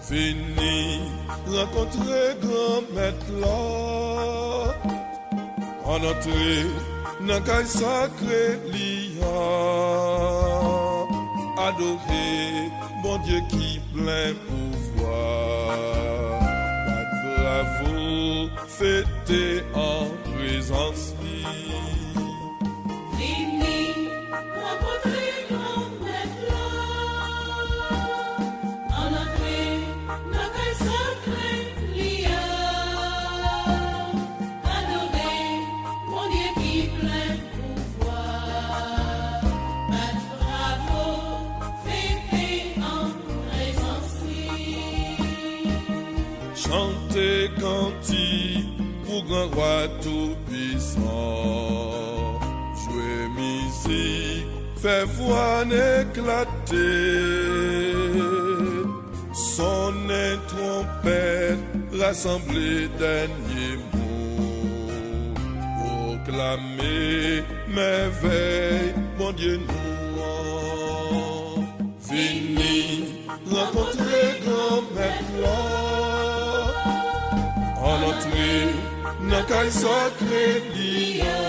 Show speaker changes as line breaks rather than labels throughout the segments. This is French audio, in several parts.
Fini, rencontrer grand maître là. En entrée, dans caille sacré l'IA. Adorer, bon Dieu qui plein pouvoir. Bravo, fêter en présence li.
Fini, rencontrer grand maître là. En entrée, dans caille sacré l'IA. Adorer, mon Dieu qui plein pouvoir. Bravo, fêter en présence li.
Chantez cantique pour grand roi tout-puissant. Jouez musique, fait voix éclater. Sonnez trompette, rassemblez dernier mot. Proclamez merveille, mon Dieu nous. Fini, rencontrer grand maître là. En entrée, dans caille sacré l'IA.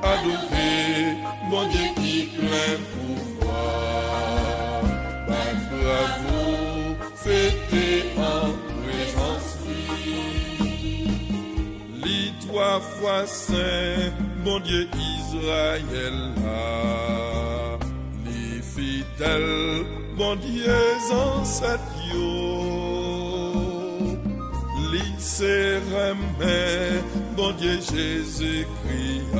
Adorer, mon Dieu qui plein pouvoir. Bravo, fêter en présence li. Li 3 fois saint, mon Dieu Israël là. Li fidèle, mon Dieu ancêtre yo. Li serein, bon Dieu Jésus-Christ,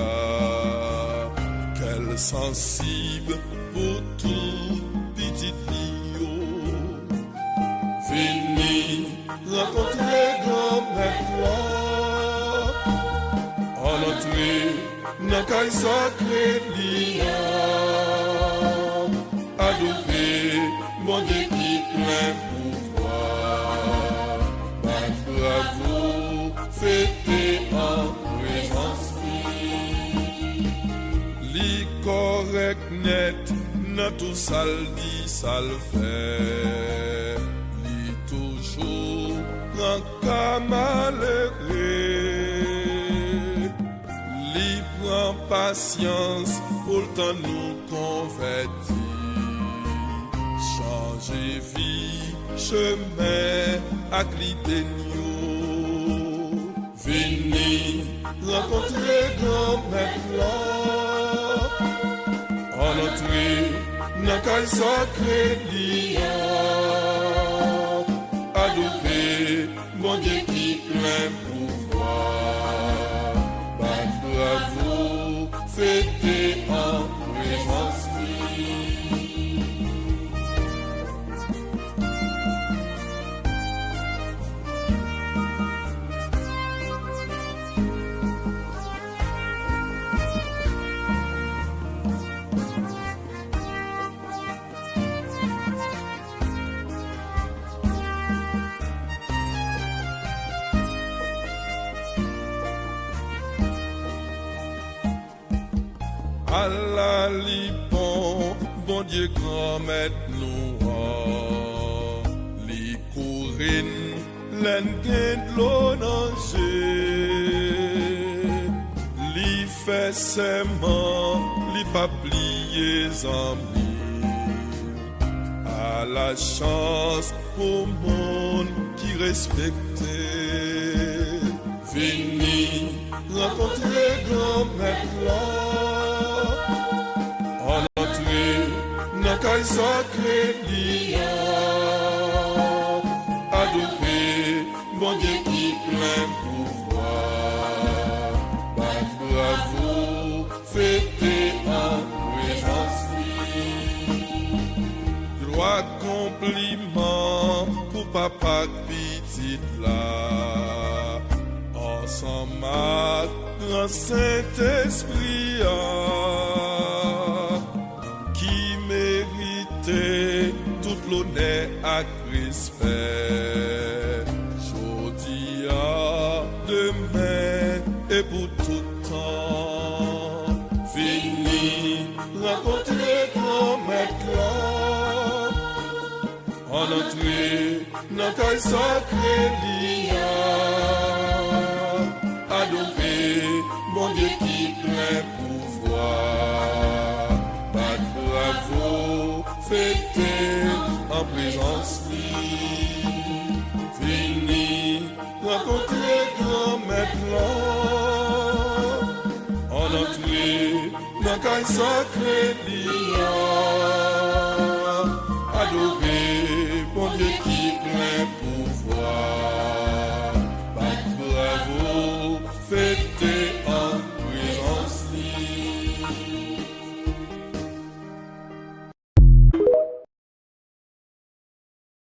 quel sensible pour tout petit bio. Fini, rencontrer grand maître là. En entrée, dans caille sacré l'IA. Adorer, bon Dieu qui plein pouvoir. Bravo, fêter en présence li correct net, nan tout sal di sal fait. Li toujours prend ka malheureux. Li prend patience pour le temps nous convertir. Changer vie, chemin, ak li denyo. Fini, rencontrer grand maître là. En entrée, dans caille sacré l'IA. Adorer, mon Dieu qui plein pouvoir. Bravo, fêter en présence li. Allah li bon, bon Dieu grand maître nous. Li courin, l'en gen de l'eau nager. Li fait serment, li pa plié zami. À la chance pour monde qui respecte. Fini, rencontrer grand maître là. En entrée, dans caille sacré l'IA. Adorer, bon Dieu qui plein pouvoir. Bravo, fêter en présence li. Droit compliment pour papa petit là. Ensemble, grand Saint-Esprit qui mérite tout l'honneur à respect. Jodi demain et pour tout temps. Fini, rencontrer grand maître là. En entrée dans caille sacré dia. Adorer bon Dieu qui plein pouvoir. Bat bravo, fêter en présence lui. Fini, rencontrer grand maintenant. En entrée dans caille sacré dia.